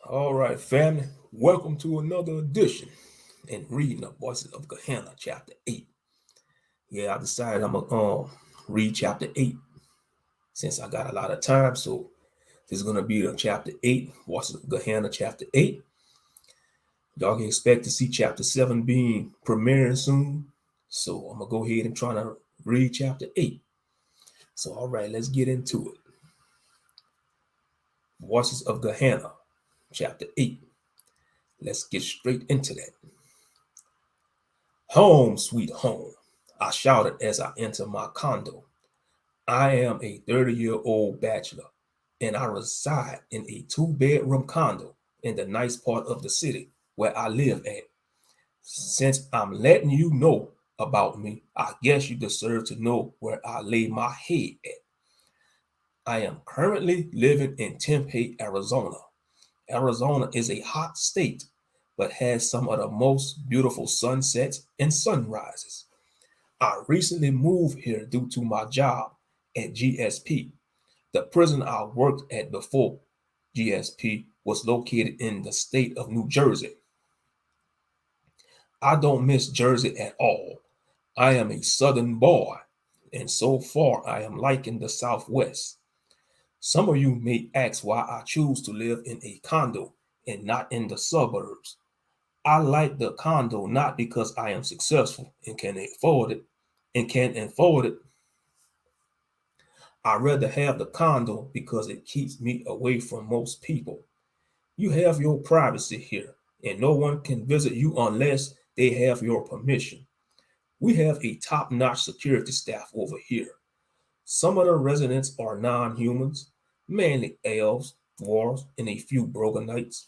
All right, family. Welcome to another edition and reading the Voices of Gehenna, chapter 8. Yeah, I decided I'm gonna read chapter 8 since I got a lot of time. So this is gonna be the chapter 8, Voices of Gehenna, chapter 8. Y'all can expect to see chapter 7 being premiering soon. So I'm gonna go ahead and try to read chapter 8. So all right, let's get into it. Voices of Gehenna, chapter 8. Let's get straight into that. Home, sweet home, I shouted as I entered my condo. I am a 30-year-old bachelor, and I reside in a two-bedroom condo in the nice part of the city where I live at. Since I'm letting you know about me, I guess you deserve to know where I lay my head at. I am currently living in Tempe, Arizona. Arizona is a hot state, but has some of the most beautiful sunsets and sunrises. I recently moved here due to my job at GSP. The prison I worked at before GSP was located in the state of New Jersey. I don't miss Jersey at all. I am a southern boy, and so far I am liking the Southwest. Some of you may ask why I choose to live in a condo and not in the suburbs. I like the condo not because I am successful and can afford it. I rather have the condo because it keeps me away from most people. You have your privacy here, and no one can visit you unless they have your permission. We have a top notch security staff over here. Some of the residents are non humans, mainly elves, dwarves, and a few Brogonites.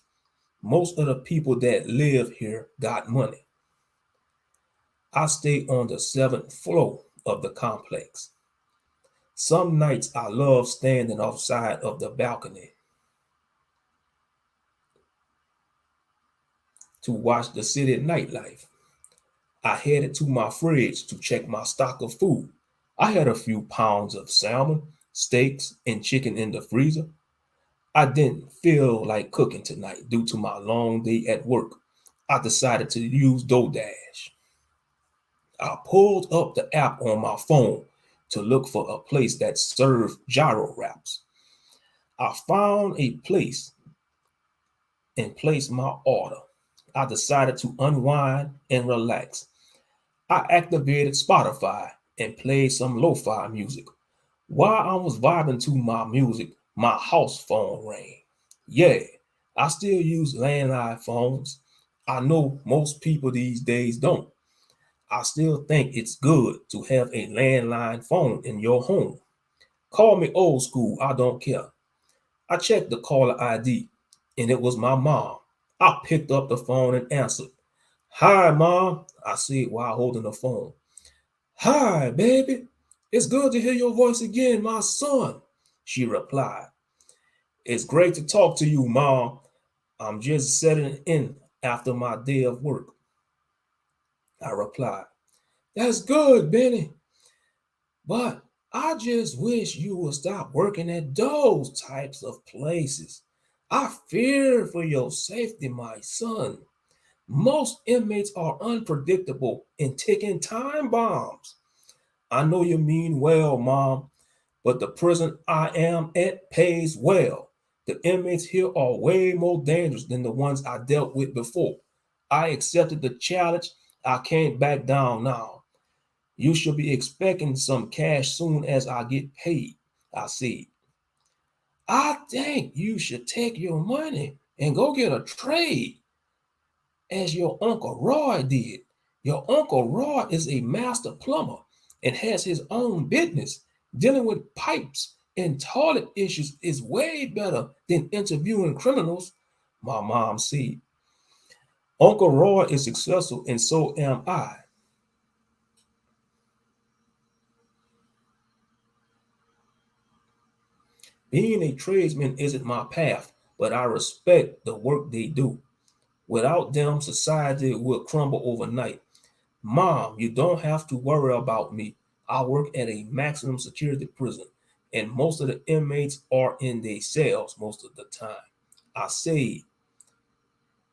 Most of the people that live here got money. I stay on the seventh floor of the complex. Some nights I love standing outside of the balcony to watch the city nightlife. I headed to my fridge to check my stock of food. I had a few pounds of salmon, steaks, and chicken in the freezer. I didn't feel like cooking tonight due to my long day at work. I decided to use DoorDash. I pulled up the app on my phone to look for a place that served gyro wraps. I found a place and placed my order. I decided to unwind and relax. I activated Spotify and played some lo-fi music. While I was vibing to my music, my house phone rang. Yeah, I still use landline phones. I know most people these days don't. I still think it's good to have a landline phone in your home. Call me old school, I don't care. I checked the caller ID and it was my mom. I picked up the phone and answered. Hi, Mom, I said while holding the phone. Hi, baby. It's good to hear your voice again, my son, she replied. It's great to talk to you, Mom. I'm just settling in after my day of work, I replied. That's good, Benny, but I just wish you would stop working at those types of places. I fear for your safety, my son. Most inmates are unpredictable and ticking time bombs. I know you mean well, Mom, but the prison I am at pays well. The inmates here are way more dangerous than the ones I dealt with before. I accepted the challenge. I can't back down now. You should be expecting some cash soon as I get paid, I said. I think you should take your money and go get a trade as your Uncle Roy did. Your Uncle Roy is a master plumber and has his own business. Dealing with pipes and toilet issues is way better than interviewing criminals, my mom said. Uncle Roy is successful and so am I. Being a tradesman isn't my path, but I respect the work they do. Without them, society will crumble overnight. Mom, you don't have to worry about me. I work at a maximum security prison, and most of the inmates are in their cells most of the time. I said,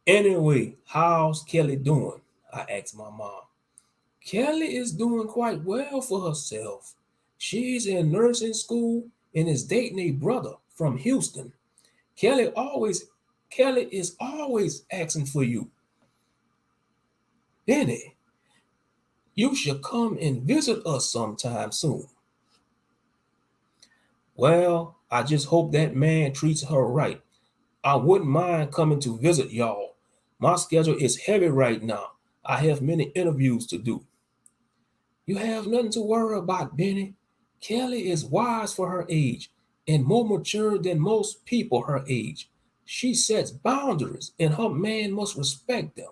Anyway, how's Kelly doing? I asked my mom. Kelly is doing quite well for herself. She's in nursing school and is dating a brother from Houston. Kelly always Kelly is always asking for you. Benny, you should come and visit us sometime soon. Well, I just hope that man treats her right. I wouldn't mind coming to visit y'all. My schedule is heavy right now. I have many interviews to do. You have nothing to worry about, Benny. Kelly is wise for her age and more mature than most people her age. She sets boundaries and her man must respect them.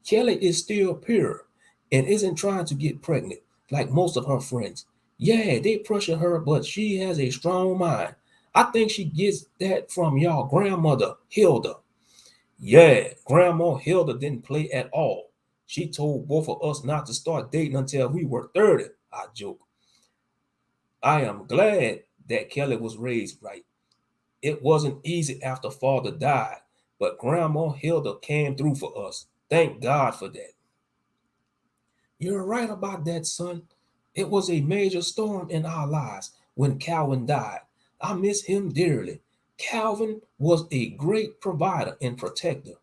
Kelly is still pure and isn't trying to get pregnant like most of her friends. Yeah, they pressure her, but she has a strong mind. I think she gets that from y'all grandmother, Hilda. Yeah, Grandma Hilda didn't play at all. She told both of us not to start dating until we were 30, I joked. I am glad that Kelly was raised right. It wasn't easy after father died, but Grandma Hilda came through for us. Thank God for that. You're right about that, son. It was a major storm in our lives when Calvin died. I miss him dearly. Calvin was a great provider and protector.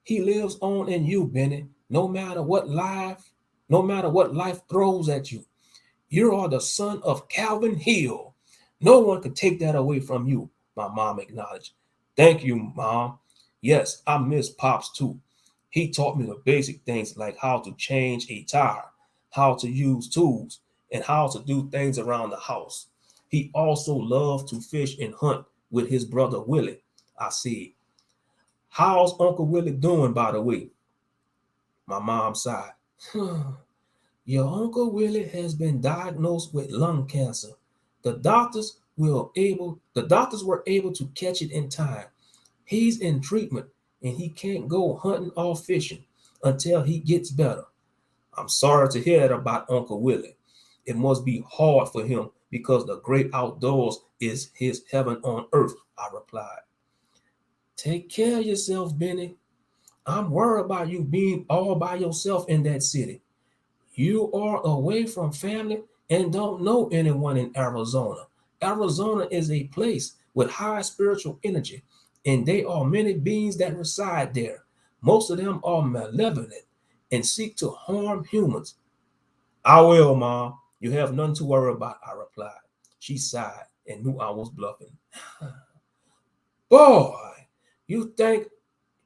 He lives on in you, Benny, no matter what life throws at you. You are the son of Calvin Hill. No one could take that away from you, my mom acknowledged. Thank you, Mom. Yes, I miss Pops too. He taught me the basic things like how to change a tire, how to use tools, and how to do things around the house. He also loved to fish and hunt with his brother Willie. I said, how's Uncle Willie doing, by the way? My mom sighed. Your Uncle Willie has been diagnosed with lung cancer. The doctors were able to catch it in time. He's in treatment and he can't go hunting or fishing until he gets better. I'm sorry to hear that about Uncle Willie. It must be hard for him because the great outdoors is his heaven on earth, I replied. Take care of yourself, Benny. I'm worried about you being all by yourself in that city. You are away from family and don't know anyone in Arizona. Arizona is a place with high spiritual energy, and there are many beings that reside there. Most of them are malevolent and seek to harm humans. I will, Mom. You have nothing to worry about, I replied. She sighed and knew I was bluffing. Boy, you think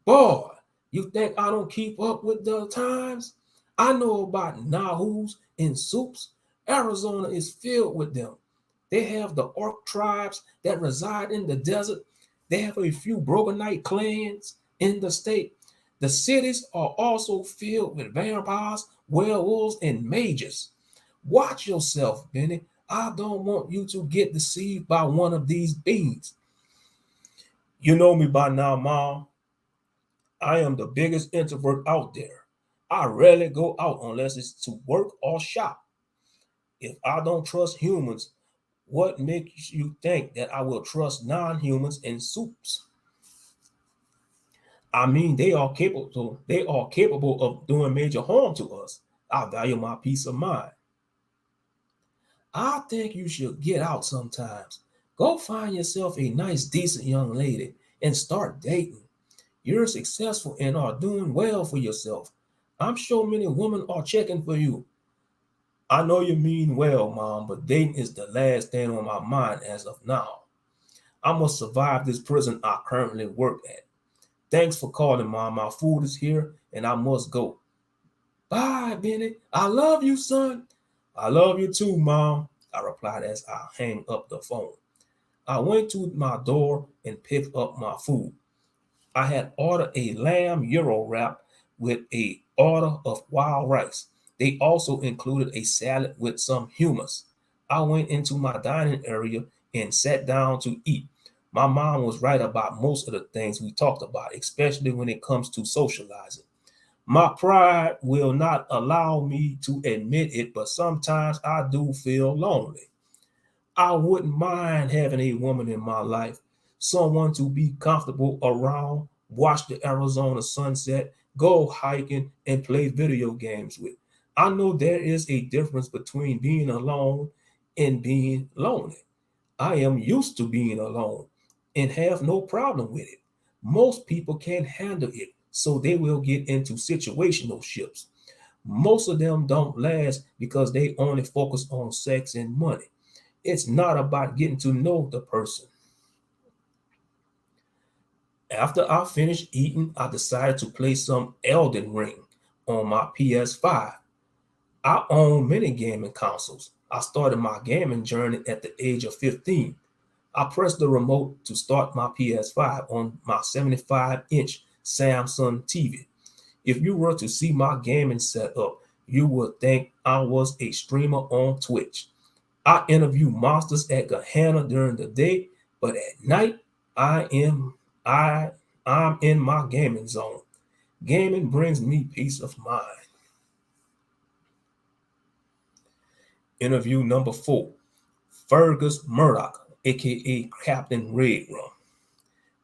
Boy, you think I don't keep up with the times? I know about Nahu's and Soups. Arizona is filled with them. They have the Orc tribes that reside in the desert. They have a few Broganite clans in the state. The cities are also filled with vampires, werewolves, and mages. Watch yourself, Benny. I don't want you to get deceived by one of these beings. You know me by now, Mom. I am the biggest introvert out there. I rarely go out unless it's to work or shop. If I don't trust humans, what makes you think that I will trust non-humans and soups? I mean, they are capable of doing major harm to us. I value my peace of mind. I think you should get out sometimes. Go find yourself a nice, decent young lady and start dating. You're successful and are doing well for yourself. I'm sure many women are checking for you. I know you mean well, Mom, but dating is the last thing on my mind as of now. I must survive this prison I currently work at. Thanks for calling, Mom. My food is here and I must go. Bye, Benny. I love you, son. I love you too, Mom, I replied as I hang up the phone. I went to my door and picked up my food. I had ordered a lamb gyro wrap with a order of wild rice. They also included a salad with some hummus. I went into my dining area and sat down to eat. My mom was right about most of the things we talked about, especially when it comes to socializing. My pride will not allow me to admit it, but sometimes I do feel lonely. I wouldn't mind having a woman in my life, someone to be comfortable around, watch the Arizona sunset, go hiking, and play video games with. I know there is a difference between being alone and being lonely. I am used to being alone and have no problem with it. Most people can't handle it, so they will get into situational ships. Most of them don't last because they only focus on sex and money. It's not about getting to know the person. After I finished eating, I decided to play some Elden Ring on my PS5. I own many gaming consoles. I started my gaming journey at the age of 15. I pressed the remote to start my PS5 on my 75-inch Samsung TV. If you were to see my gaming setup, you would think I was a streamer on Twitch. I interview monsters at Gehenna during the day, but at night I am I I'm in my gaming zone. Gaming brings me peace of mind. Interview number 4. Fergus Murdoch, aka Captain Red Rum.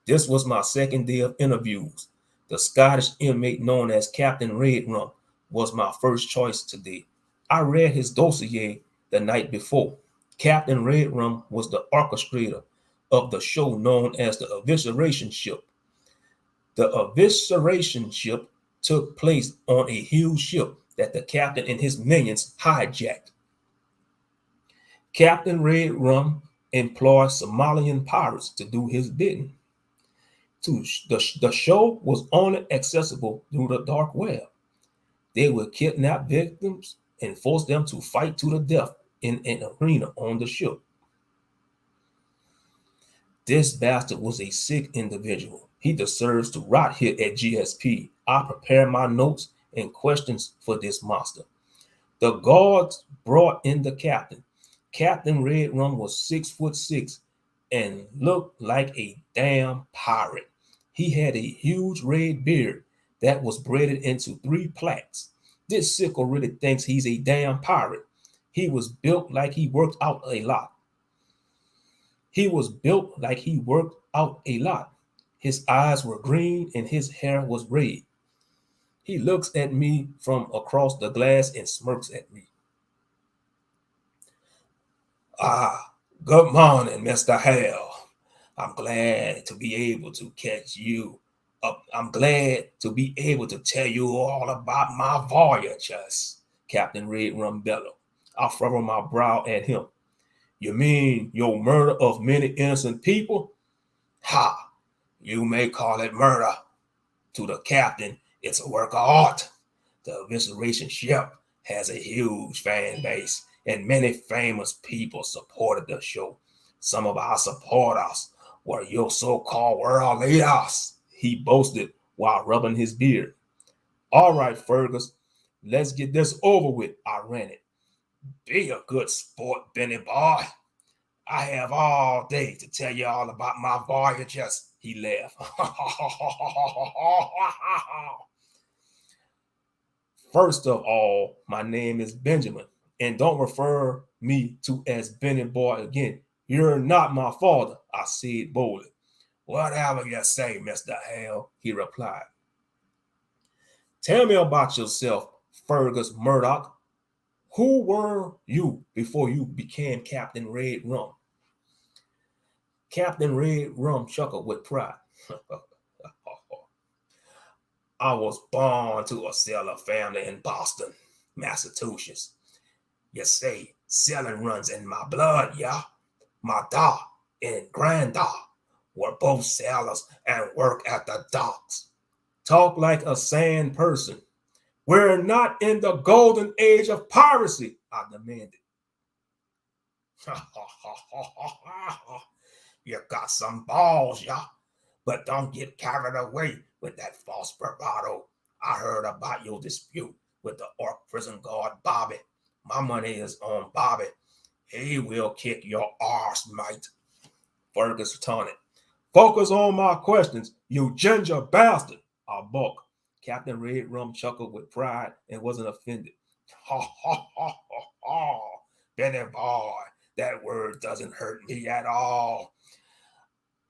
This was my second day of interviews. The Scottish inmate known as Captain Red Rum was my first choice today. I read his dossier the night before. Captain Red Rum was the orchestrator of the show known as the Evisceration Ship. The Evisceration Ship took place on a huge ship that the captain and his minions hijacked. Captain Red Rum employed Somalian pirates to do his bidding. The show was only accessible through the dark web. They would kidnap victims and force them to fight to the death in an arena on the ship. This bastard was a sick individual. He deserves to rot here at GSP. I prepared my notes and questions for this monster. The guards brought in the captain. Captain Red Rum was 6'6" and looked like a damn pirate. He had a huge red beard that was braided into 3 plaits. This sickle really thinks he's a damn pirate. He was built like he worked out a lot. His eyes were green and his hair was red. He looks at me from across the glass and smirks at me. Ah, good morning, Mr. Hale. I'm glad to be able to catch you up. I'm glad to be able to tell you all about my voyages, Captain Red Rum bellowed. I furrowed my brow at him. You mean your murder of many innocent people? Ha! You may call it murder. To the captain, it's a work of art. The Evisceration Ship has a huge fan base, and many famous people supported the show. Some of our supporters were your so-called world leaders, he boasted while rubbing his beard. All right, Fergus, let's get this over with, I ranted. Be a good sport, Benny boy. I have all day to tell you all about my voyages, he laughed. First of all, my name is Benjamin, and don't refer me to as Benny Boy again. You're not my father, I said boldly. Whatever you say, Mr. Hale, he replied. Tell me about yourself, Fergus Murdoch. Who were you before you became Captain Red Rum? Captain Red Rum chuckled with pride. I was born to a sailor family in Boston, Massachusetts. You see, sailing runs in my blood, yeah. My da and granda were both sailors and work at the docks. Talk like a sand person. We're not in the golden age of piracy, I demanded. You got some balls, yeah. But don't get carried away with that false bravado. I heard about your dispute with the Orc prison guard, Bobby. My money is on Bobby. He will kick your arse, mate. Fergus taunted. Focus on my questions, you ginger bastard, I barked. Captain Red Rum chuckled with pride and wasn't offended. Ha ha ha ha ha. Benny boy, that word doesn't hurt me at all.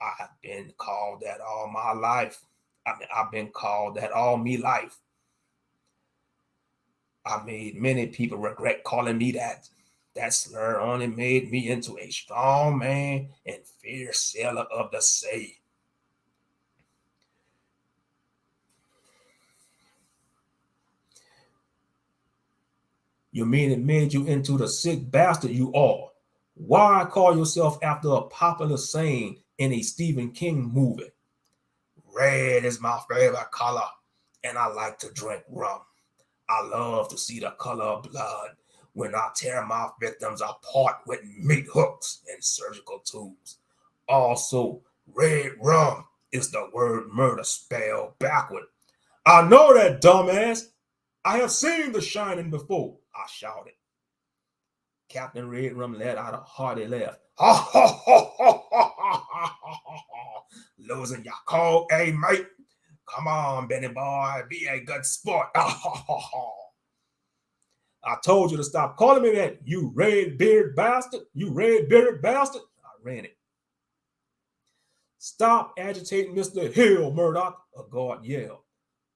I've been called that all my life. I mean, I've been called that all me life. I made many people regret calling me that. That slur only made me into a strong man and fierce sailor of the sea. You mean it made you into the sick bastard you are? Why call yourself after a popular saying in a Stephen King movie? Red is my favorite color, and I like to drink rum. I love to see the color of blood when I tear my victims apart with meat hooks and surgical tools. Also, red rum is the word murder spelled backward. I know that, dumbass. I have seen The Shining before, I shouted. Captain Red Rum let out a hearty laugh. Ha ha ha ha ha ha ha. Losing your cold, eh, mate? Come on, Benny boy, be a good sport. Ha ha ha ha. I told you to stop calling me that, you red-bearded bastard. You red-bearded bastard. I ran it. Stop agitating Mr. Hill, Murdoch, a guard yelled.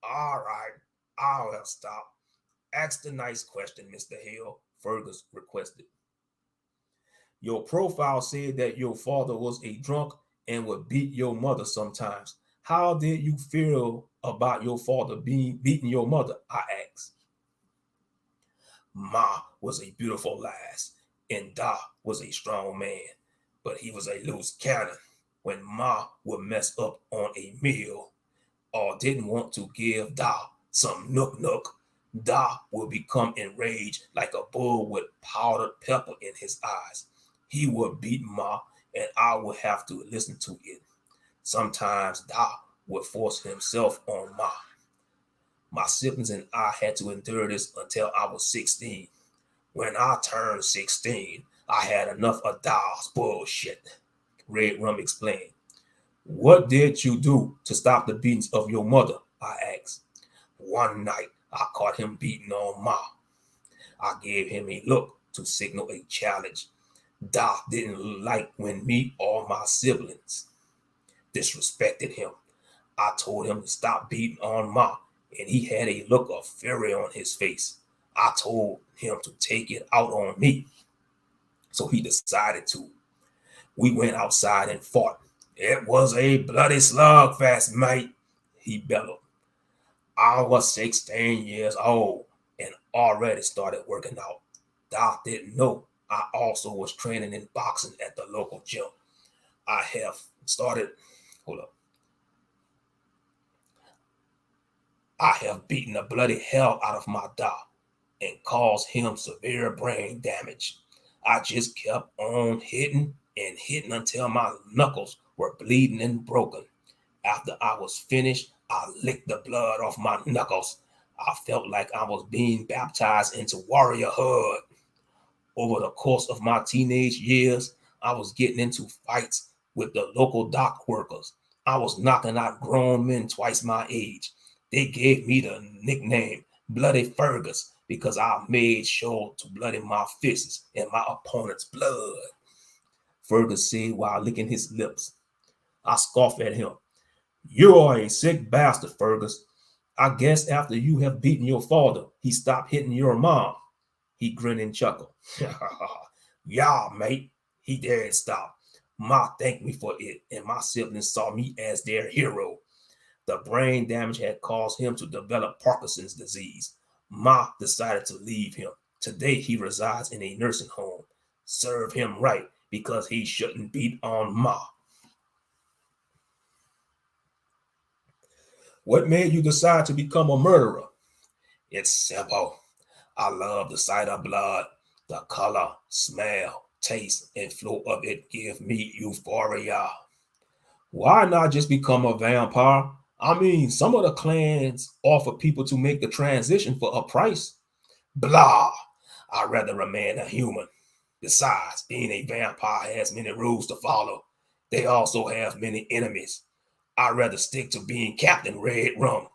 All right, I'll stop. Ask the nice question, Mr. Hill, Fergus requested. Your profile said that your father was a drunk and would beat your mother sometimes. How did you feel about your father beating your mother? I asked. Ma was a beautiful lass, and Da was a strong man, but he was a loose cannon. When Ma would mess up on a meal or didn't want to give Da some nook, Da would become enraged like a bull with powdered pepper in his eyes. He would beat Ma, and I would have to listen to it. Sometimes Da would force himself on Ma. My siblings and I had to endure this until I was 16. When I turned 16, I had enough of Da's bullshit, Red Rum explained. What did you do to stop the beatings of your mother? I asked. One night, I caught him beating on Ma. I gave him a look to signal a challenge. Da didn't like when me or my siblings disrespected him. I told him to stop beating on Ma, and he had a look of fury on his face. I told him to take it out on me, so he decided to. We went outside and fought. It was a bloody slugfest, mate, he bellowed. I was 16 years old and already started working out. Doc didn't know I also was training in boxing at the local gym. I have started, hold up. I have beaten the bloody hell out of my Doc and caused him severe brain damage. I just kept on hitting and hitting until my knuckles were bleeding and broken. After I was finished, I licked the blood off my knuckles. I felt like I was being baptized into warriorhood. Over the course of my teenage years, I was getting into fights with the local dock workers. I was knocking out grown men twice my age. They gave me the nickname Bloody Fergus because I made sure to bloody my fists in my opponent's blood, Fergus said while licking his lips. I scoffed at him. You are a sick bastard, Fergus. I guess after you have beaten your father, he stopped hitting your mom. He grinned and chuckled. Yeah, mate, he did stop. Ma thanked me for it, and my siblings saw me as their hero. The brain damage had caused him to develop Parkinson's disease. Ma decided to leave him. Today he resides in a nursing home. Serve him right because he shouldn't beat on Ma. What made you decide to become a murderer? It's simple. I love the sight of blood. The color, smell, taste, and flow of it give me euphoria. Why not just become a vampire? I mean, some of the clans offer people to make the transition for a price. Blah. I'd rather remain a human. Besides, being a vampire has many rules to follow. They also have many enemies. I'd rather stick to being Captain Red Rum,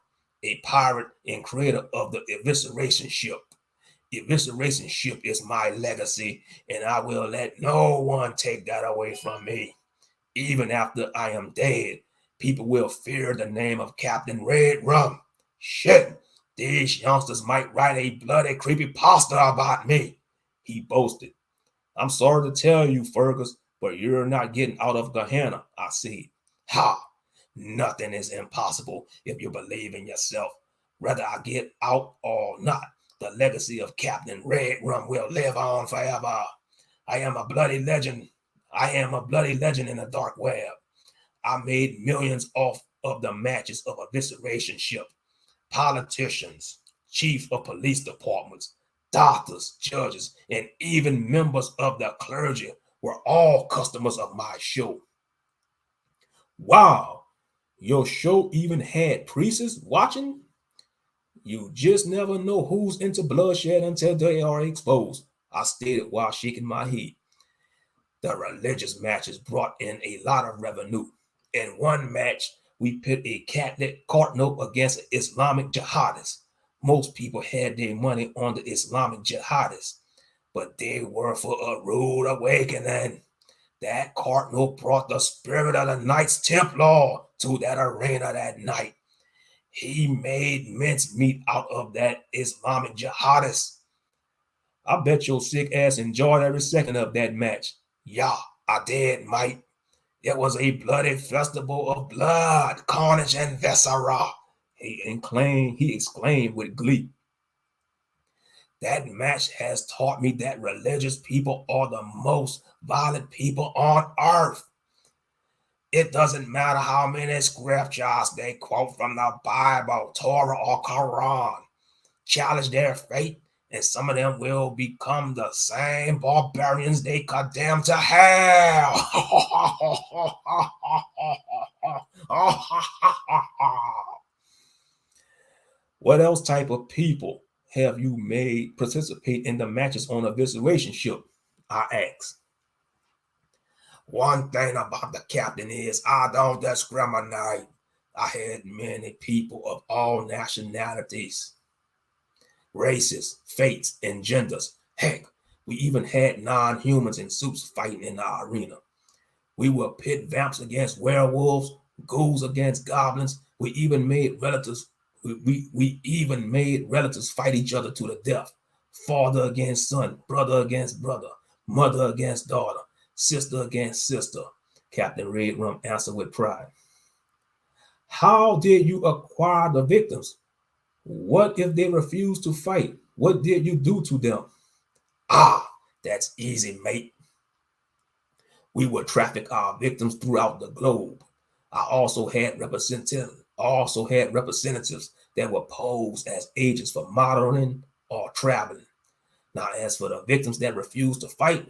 a pirate and creator of the evisceration ship. Evisceration ship is my legacy, and I will let no one take that away from me. Even after I am dead, People will fear the name of Captain Red Rum. Shit, these youngsters might write a bloody creepy pasta about me, he boasted. I'm sorry to tell you, Fergus, but you're not getting out of Gehenna, I said. Ha! Nothing is impossible if you believe in yourself. Whether I get out or not, the legacy of Captain Red Rum will live on forever. I am a bloody legend. I am a bloody legend in the dark web. I made millions off of the matches of evisceration ship. Politicians, chief of police departments, doctors, judges, and even members of the clergy were all customers of my show. Wow, your show even had priests watching? You just never know who's into bloodshed until they are exposed, I stated while shaking my head. The religious matches brought in a lot of revenue. In one match, we pit a Catholic cardinal against an Islamic jihadist. Most people had their money on the Islamic jihadists, but they were for a rude awakening. That cardinal brought the spirit of the Knights Templar to that arena that night. He made mincemeat out of that Islamic jihadist. I bet your sick ass enjoyed every second of that match. Yeah, I did, mate. It was a bloody festival of blood, carnage, and viscera. He exclaimed with glee. That match has taught me that religious people are the most violent people on earth. It doesn't matter how many scriptures they quote from the Bible, Torah, or Quran. Challenge their fate, and some of them will become the same barbarians they condemn to hell. What else type of people have you made participate in the matches on evisceration ship? I asked. One thing about the captain is I don't discriminate. I had many people of all nationalities, races, faiths, and genders. Heck, we even had non-humans in suits fighting in our arena. We would pit vamps against werewolves, ghouls against goblins. We even made relatives fight each other to the death. Father against son, brother against brother, mother against daughter, sister against sister, Captain Red Rum answered with pride. How did you acquire the victims? What if they refuse to fight? What did you do to them? Ah, that's easy, mate. We would traffic our victims throughout the globe. I also had representatives that were posed as agents for modeling or traveling. Now, as for the victims that refused to fight,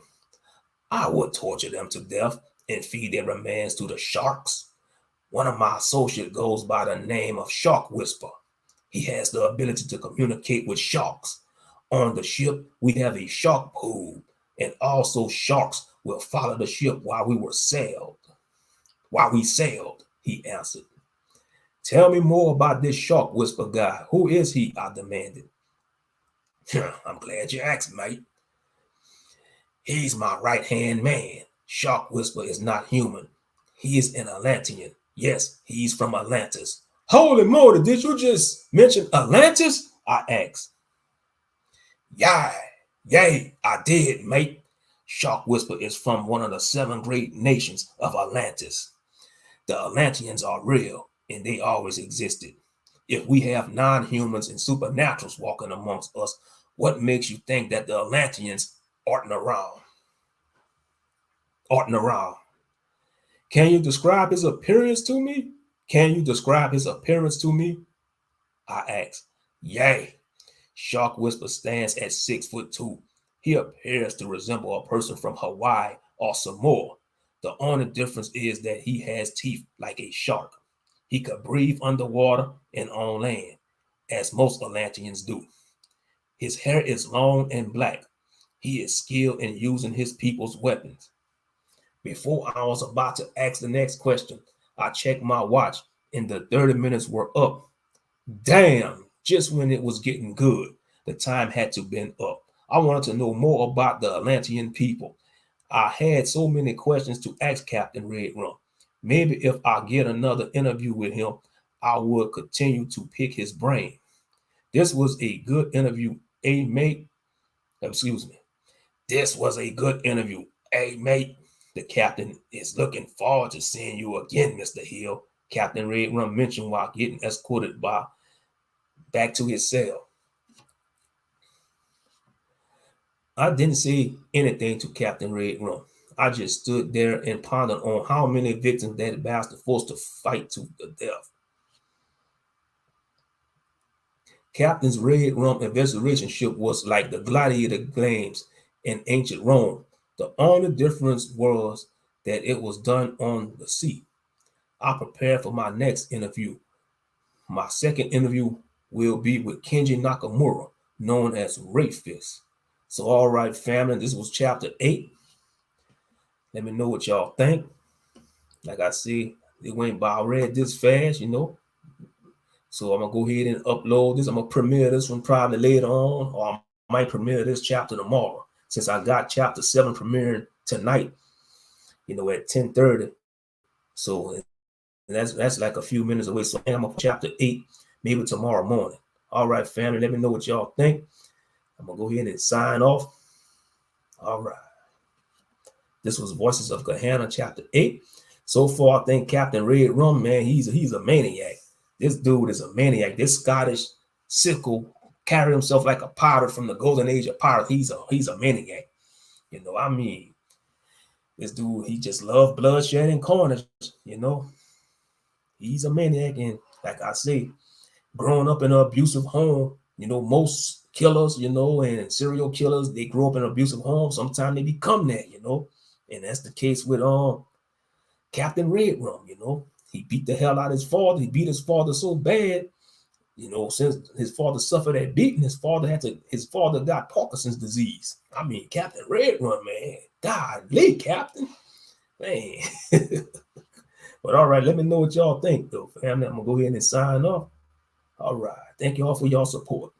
I would torture them to death and feed their remains to the sharks. One of my associates goes by the name of Shark Whisper. He has the ability to communicate with sharks. On the ship, we have a shark pool, and also sharks will follow the ship while we sailed, he answered. Tell me more about this Shark Whisper guy. Who is he? I demanded. I'm glad you asked, mate. He's my right-hand man. Shark Whisper is not human. He is an Atlantean. Yes, he's from Atlantis. Holy moly, did you just mention Atlantis? I asked. Yay, I did, mate. Shark Whisper is from one of the 7 great nations of Atlantis. The Atlanteans are real, and they always existed. If we have non-humans and supernaturals walking amongst us, what makes you think that the Atlanteans aren't around? Can you describe his appearance to me? I asked. Yay. Shark Whisper stands at 6'2". He appears to resemble a person from Hawaii or Samoa. The only difference is that he has teeth like a shark. He could breathe underwater and on land, as most Atlanteans do. His hair is long and black. He is skilled in using his people's weapons. Before I was about to ask the next question, I checked my watch and the 30 minutes were up. Damn, just when it was getting good, the time had to been up. I wanted to know more about the Atlantean people. I had so many questions to ask Captain Red Rum. Maybe if I get another interview with him, I would continue to pick his brain. This was a good interview, mate. Excuse me. This was a good interview. Hey, mate, the captain is looking forward to seeing you again, Mr. Hill. Captain Red Rum mentioned while getting escorted back to his cell. I didn't say anything to Captain Red Rum. I just stood there and pondered on how many victims that bastard forced to fight to the death. Captain's Red Rum investigation ship was like the gladiator games in ancient Rome. The only difference was that it was done on the sea. I prepared for my next interview. My second interview will be with Kenji Nakamura, known as Rayfist. So, all right, family, this was chapter 8. Let me know what y'all think. Like I said, it went by. I read this fast, So I'm gonna go ahead and upload this. I'm gonna premiere this one probably later on, or I might premiere this chapter tomorrow. Since I got chapter 7 premiering tonight, at 10:30. So that's like a few minutes away. So I'm on chapter 8, maybe tomorrow morning. All right, family. Let me know what y'all think. I'm gonna go ahead and sign off. All right. This was Voices of Gehenna, chapter 8. So far, I think Captain Red Rum, man, he's a maniac. This dude is a maniac. This Scottish sickle carry himself like a pirate from the golden age of pirates. He's a maniac. This dude, he just loved bloodshed and carnage. He's a maniac. And like I say, growing up in an abusive home, most killers, and serial killers, they grow up in an abusive home. Sometimes they become that, and that's the case with Captain Red Rum. He beat the hell out of his father. He beat his father so bad, since his father suffered that beating, his father got Parkinson's disease. Captain Red Rum, man, golly, Captain, man. But all right, let me know what y'all think, though, family. I'm gonna go ahead and sign off. All right, thank you all for your support.